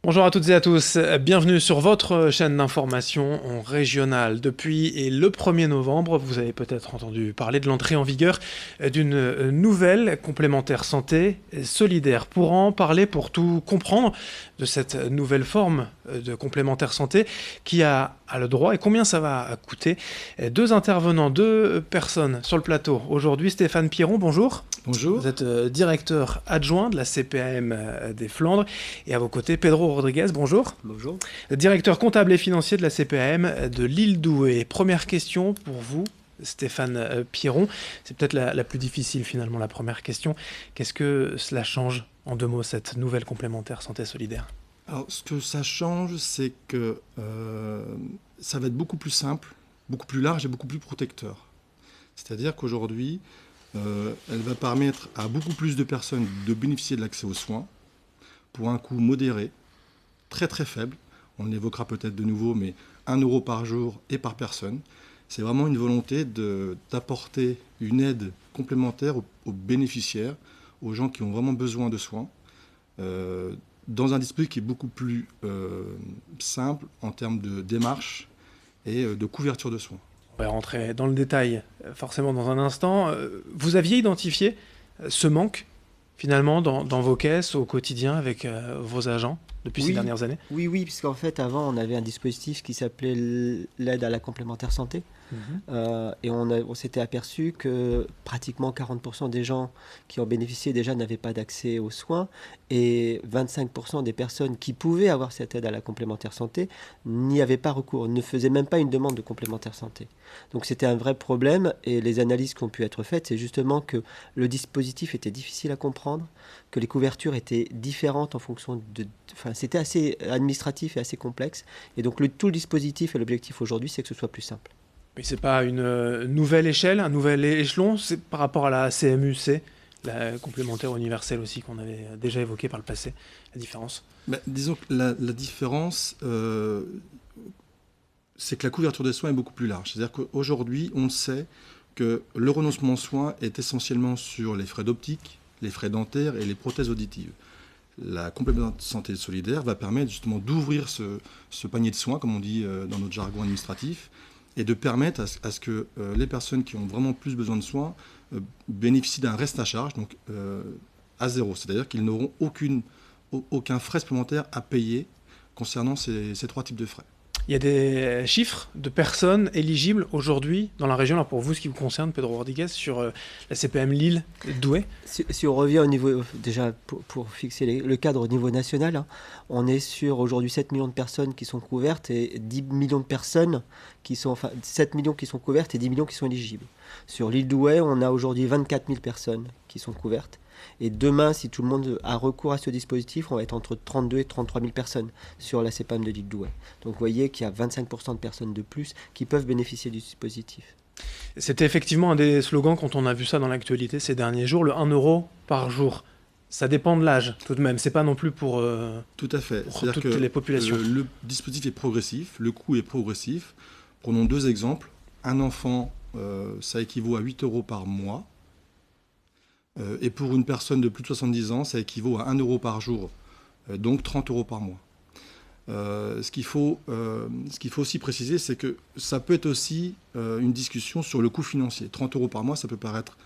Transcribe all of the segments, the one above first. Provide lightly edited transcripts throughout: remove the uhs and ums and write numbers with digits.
Bonjour à toutes et à tous, bienvenue sur votre chaîne d'information régionale. Depuis le 1er novembre, vous avez peut-être entendu parler de l'entrée en vigueur d'une nouvelle complémentaire santé solidaire. Pour en parler, pour tout comprendre de cette nouvelle forme de complémentaire santé, qui a le droit et combien ça va coûter, deux intervenants, deux personnes sur le plateau. Aujourd'hui, Stéphane Pierron, bonjour. Bonjour. Vous êtes directeur adjoint de la CPAM des Flandres et à vos côtés Pedro Rodriguez, bonjour. Bonjour. Directeur comptable et financier de la CPAM de l'île Douai. Première question pour vous, Stéphane Pierron. C'est peut-être la plus difficile finalement, la première question. Qu'est-ce que cela change en deux mots, cette nouvelle complémentaire santé solidaire? Alors, ce que ça change, c'est que ça va être beaucoup plus simple, beaucoup plus large et beaucoup plus protecteur. C'est-à-dire qu'aujourd'hui, elle va permettre à beaucoup plus de personnes de bénéficier de l'accès aux soins pour un coût modéré, très très faible. On l'évoquera peut-être de nouveau, mais 1 € par jour et par personne. C'est vraiment une volonté d'apporter une aide complémentaire aux bénéficiaires, aux gens qui ont vraiment besoin de soins, dans un dispositif qui est beaucoup plus simple en termes de démarche et de couverture de soins. On va rentrer dans le détail forcément dans un instant. Vous aviez identifié ce manque finalement dans vos caisses au quotidien avec vos agents depuis ces dernières années? Oui, puisqu'en fait, avant, on avait un dispositif qui s'appelait l'aide à la complémentaire santé. Et on s'était aperçu que pratiquement 40% des gens qui en bénéficiaient déjà n'avaient pas d'accès aux soins et 25% des personnes qui pouvaient avoir cette aide à la complémentaire santé n'y avaient pas recours, ne faisaient même pas une demande de complémentaire santé. Donc c'était un vrai problème et les analyses qui ont pu être faites, c'est justement que le dispositif était difficile à comprendre, que les couvertures étaient différentes en fonction de... Enfin, c'était assez administratif et assez complexe. Et donc tout le dispositif et l'objectif aujourd'hui, c'est que ce soit plus simple. Mais c'est pas une nouvelle échelle, un nouvel échelon, c'est par rapport à la CMU-C, la complémentaire universelle aussi qu'on avait déjà évoqué par le passé, la différence? Disons que la différence, c'est que la couverture des soins est beaucoup plus large. C'est-à-dire qu'aujourd'hui, on sait que le renoncement aux soins est essentiellement sur les frais d'optique, les frais dentaires et les prothèses auditives. La complémentaire santé solidaire va permettre justement d'ouvrir ce panier de soins, comme on dit dans notre jargon administratif, et de permettre à ce que les personnes qui ont vraiment plus besoin de soins bénéficient d'un reste à charge, donc à zéro. C'est-à-dire qu'ils n'auront aucun frais supplémentaire à payer concernant ces trois types de frais. Il y a des chiffres de personnes éligibles aujourd'hui dans la région, alors pour vous, ce qui vous concerne, Pedro Rodriguez, sur la CPM Lille Douai? Si on revient au niveau, déjà pour fixer le cadre au niveau national, hein, on est sur aujourd'hui 7 millions de personnes qui sont couvertes et 10 millions de personnes qui sont, enfin 7 millions qui sont couvertes et 10 millions qui sont éligibles. Sur l'île Douai, on a aujourd'hui 24 000 personnes qui sont couvertes. Et demain, si tout le monde a recours à ce dispositif, on va être entre 32 et 33 000 personnes sur la CPAM de l'île Douai. Donc vous voyez qu'il y a 25% de personnes de plus qui peuvent bénéficier du dispositif. C'était effectivement un des slogans quand on a vu ça dans l'actualité ces derniers jours, le 1 € par jour. Ça dépend de l'âge tout de même, c'est pas non plus pour, tout à fait. Pour toutes les populations. Le dispositif est progressif, le coût est progressif. Prenons deux exemples. Un enfant, ça équivaut à 8 € par mois. Et pour une personne de plus de 70 ans, ça équivaut à 1 € par jour, donc 30 € par mois. Ce qu'il faut aussi préciser, c'est que ça peut être aussi une discussion sur le coût financier. 30 € par mois, ça peut paraître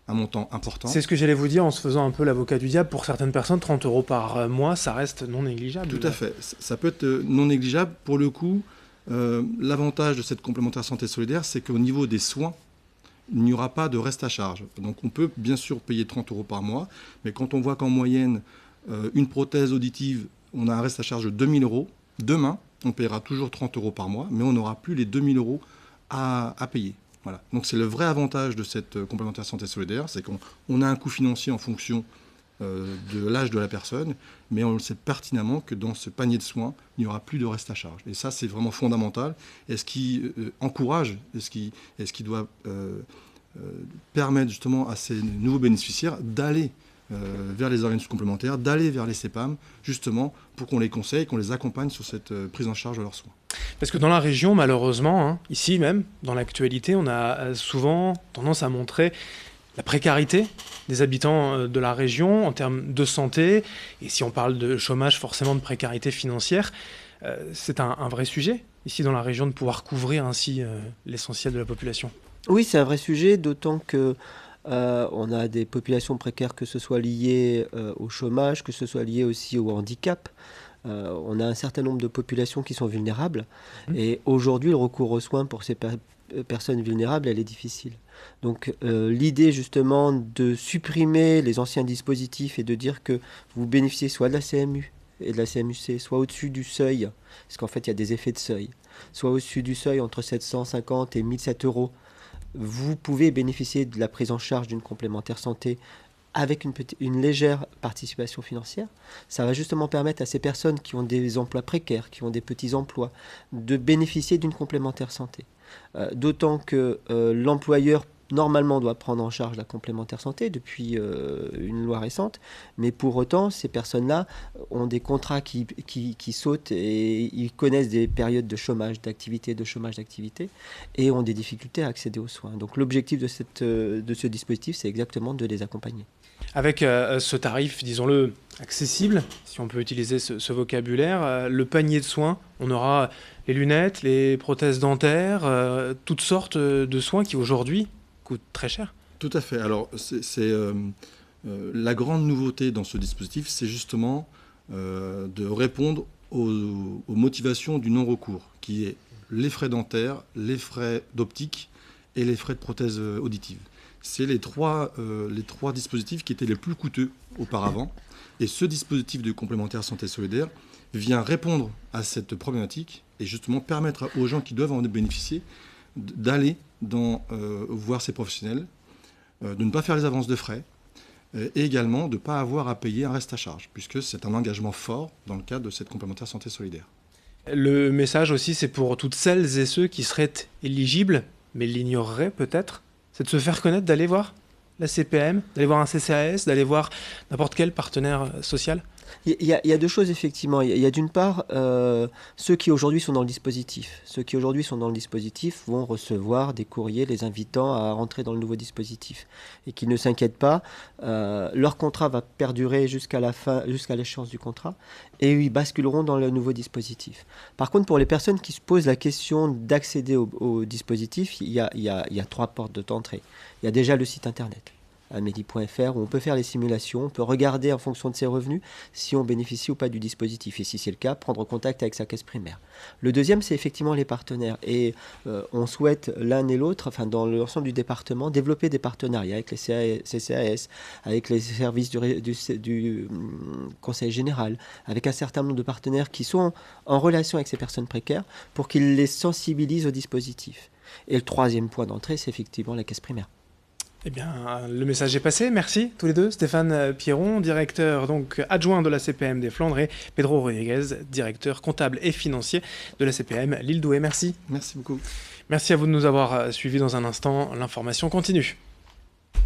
un montant important. C'est ce que j'allais vous dire en se faisant un peu l'avocat du diable. Pour certaines personnes, 30 € par mois, ça reste non négligeable. Tout à fait. Ça peut être non négligeable. Pour le coup, l'avantage de cette complémentaire santé solidaire, c'est qu'au niveau des soins, il n'y aura pas de reste à charge. Donc on peut bien sûr payer 30 € par mois, mais quand on voit qu'en moyenne, une prothèse auditive, on a un reste à charge de 2 000 €, demain, on paiera toujours 30 € par mois, mais on n'aura plus les 2 000 € à payer. Voilà. Donc c'est le vrai avantage de cette complémentaire santé solidaire, c'est qu'on a un coût financier en fonction de l'âge de la personne, mais on le sait pertinemment que dans ce panier de soins, il n'y aura plus de reste à charge. Et ça, c'est vraiment fondamental. Et ce qui encourage, et ce qui doit permettre justement à ces nouveaux bénéficiaires d'aller vers les organismes complémentaires, d'aller vers les CPAM, justement pour qu'on les conseille, qu'on les accompagne sur cette prise en charge de leurs soins. Parce que dans la région, malheureusement, hein, ici même, dans l'actualité, on a souvent tendance à montrer la précarité des habitants de la région en termes de santé. Et si on parle de chômage, forcément de précarité financière. C'est un vrai sujet ici dans la région de pouvoir couvrir ainsi l'essentiel de la population. Oui, c'est un vrai sujet, d'autant que on a des populations précaires, que ce soit lié au chômage, que ce soit lié aussi au handicap. On a un certain nombre de populations qui sont vulnérables. Et aujourd'hui, le recours aux soins pour ces personnes vulnérables, elle est difficile. Donc l'idée justement de supprimer les anciens dispositifs et de dire que vous bénéficiez soit de la CMU et de la CMU-C, soit au-dessus du seuil, parce qu'en fait il y a des effets de seuil, soit au-dessus du seuil entre 750 et 1007 euros, vous pouvez bénéficier de la prise en charge d'une complémentaire santé avec une légère participation financière. Ça va justement permettre à ces personnes qui ont des emplois précaires, qui ont des petits emplois, de bénéficier d'une complémentaire santé. D'autant que l'employeur normalement doit prendre en charge la complémentaire santé depuis une loi récente, mais pour autant, ces personnes-là ont des contrats qui sautent et ils connaissent des périodes de chômage d'activité, et ont des difficultés à accéder aux soins. Donc l'objectif de ce dispositif, c'est exactement de les accompagner. Avec ce tarif, disons-le, accessible, si on peut utiliser ce vocabulaire, le panier de soins, on aura les lunettes, les prothèses dentaires, toutes sortes de soins qui aujourd'hui coûtent très cher. Tout à fait. Alors, la grande nouveauté dans ce dispositif, c'est justement de répondre aux motivations du non-recours, qui est les frais dentaires, les frais d'optique et les frais de prothèses auditives. C'est les trois dispositifs qui étaient les plus coûteux auparavant. Et ce dispositif de complémentaire santé solidaire vient répondre à cette problématique et justement permettre aux gens qui doivent en bénéficier d'aller voir ces professionnels, de ne pas faire les avances de frais et également de ne pas avoir à payer un reste à charge, puisque c'est un engagement fort dans le cadre de cette complémentaire santé solidaire. Le message aussi, c'est pour toutes celles et ceux qui seraient éligibles, mais l'ignoreraient peut-être, c'est de se faire connaître, d'aller voir la CPAM, d'aller voir un CCAS, d'aller voir n'importe quel partenaire social. Il y a deux choses, effectivement. Il y a d'une part ceux qui aujourd'hui sont dans le dispositif. Ceux qui aujourd'hui sont dans le dispositif vont recevoir des courriers les invitant à rentrer dans le nouveau dispositif. Et qu'ils ne s'inquiètent pas, leur contrat va perdurer jusqu'à l'échéance du contrat, et ils basculeront dans le nouveau dispositif. Par contre, pour les personnes qui se posent la question d'accéder au dispositif, il y a trois portes d'entrée. Il y a déjà le site internet, amélie.fr, où on peut faire les simulations, on peut regarder en fonction de ses revenus si on bénéficie ou pas du dispositif, et si c'est le cas, prendre contact avec sa caisse primaire. Le deuxième, c'est effectivement les partenaires, et on souhaite l'un et l'autre, enfin dans l'ensemble du département, développer des partenariats avec les CCAS, avec les services du Conseil général, avec un certain nombre de partenaires qui sont en relation avec ces personnes précaires pour qu'ils les sensibilisent au dispositif. Et le troisième point d'entrée, c'est effectivement la caisse primaire. Eh bien, le message est passé. Merci tous les deux. Stéphane Pierron, directeur donc adjoint de la CPAM des Flandres, et Pedro Rodriguez, directeur comptable et financier de la CPAM L'Île Douai. Merci. Merci beaucoup. Merci à vous de nous avoir suivis. Dans un instant, l'information continue.